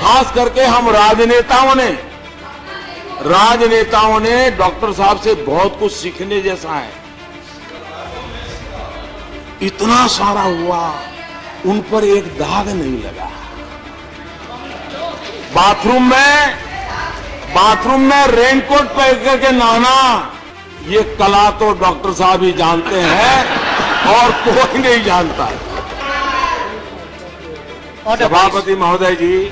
खास करके हम राजनेताओं ने डॉक्टर साहब से बहुत कुछ सीखने जैसा है। इतना सारा हुआ, उन पर एक दाग नहीं लगा। बाथरूम में रेनकोट पहन करके नहाना, ये कला तो डॉक्टर साहब ही जानते हैं और कोई नहीं जानता। सभापति महोदय जी,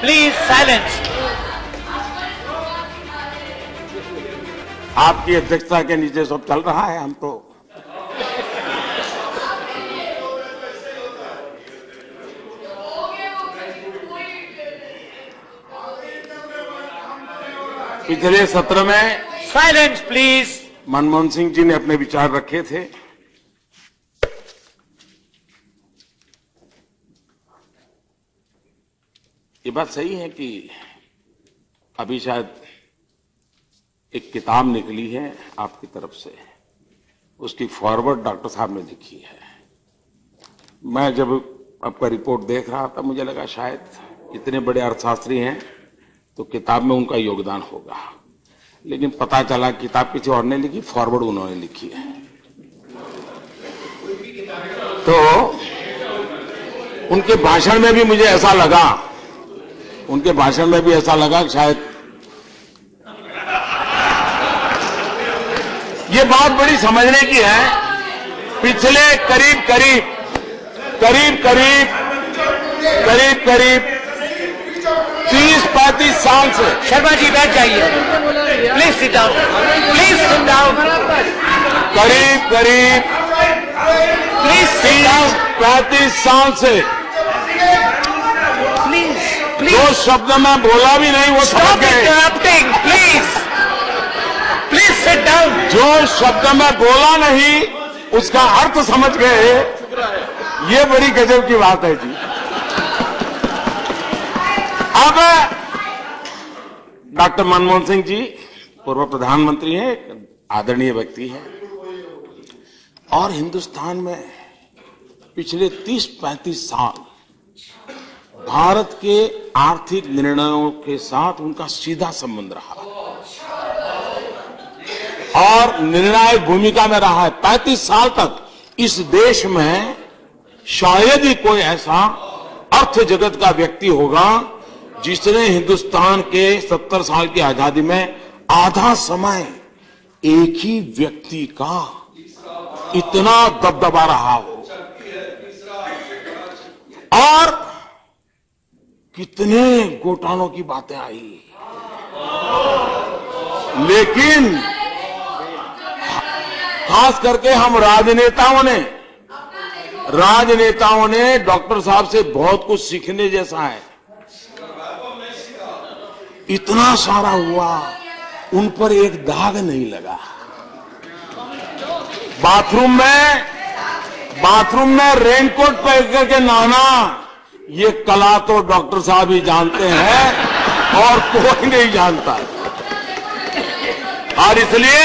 प्लीज साइलेंस। आपकी अध्यक्षता के नीचे सब चल रहा है। हम तो पिछले सत्र में साइलेंस प्लीज। मनमोहन सिंह जी ने अपने विचार रखे थे। ये बात सही है कि अभी शायद एक किताब निकली है आपकी तरफ से, उसकी फॉरवर्ड डॉक्टर साहब ने लिखी है। मैं जब आपका रिपोर्ट देख रहा था, मुझे लगा शायद इतने बड़े अर्थशास्त्री हैं तो किताब में उनका योगदान होगा, लेकिन पता चला किताब किसी और ने लिखी, फॉरवर्ड उन्होंने लिखी है। तो उनके भाषण में भी मुझे ऐसा लगा, शायद ये बात बड़ी समझने की है। पिछले करीब 30-35 साल से। शर्मा जी बैठ जाइए, please sit down, please sit down. करीब प्लीज 30-35 साल से प्लीज जो शब्द मैं बोला भी नहीं वो समझ स्टॉप गए। Interrupting, please please sit down. जो शब्द मैं बोला नहीं उसका अर्थ समझ गए, ये बड़ी गजब की बात है जी। अब डॉक्टर मनमोहन सिंह जी पूर्व प्रधानमंत्री हैं, एक आदरणीय व्यक्ति हैं, और हिंदुस्तान में पिछले 30-35 साल भारत के आर्थिक निर्णयों के साथ उनका सीधा संबंध रहा और निर्णायक भूमिका में रहा है। 35 साल तक इस देश में शायद ही कोई ऐसा अर्थ जगत का व्यक्ति होगा जिसने हिंदुस्तान के 70 साल की आजादी में आधा समय एक ही व्यक्ति का इतना दबदबा रहा हो। और कितने घोटालों की बातें आई, लेकिन खास करके हम राजनेताओं ने डॉक्टर साहब से बहुत कुछ सीखने जैसा है। इतना सारा हुआ, उन पर एक दाग नहीं लगा। बाथरूम में रेनकोट पहन करके नहाना, ये कला तो डॉक्टर साहब ही जानते हैं और कोई नहीं जानता। और इसलिए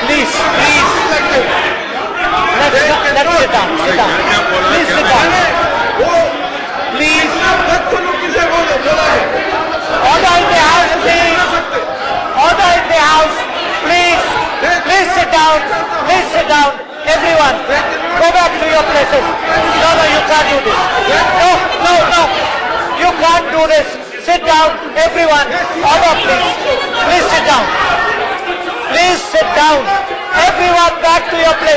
please let's sit down. Please sit down. Please. Order in the house, please. Order in the house, please. Please sit down. Please sit down. Everyone, go back to your places. No, you can't do this. No. You can't do this. Sit down, everyone. Order, please. Please sit down. Please sit down. Everyone back to your place.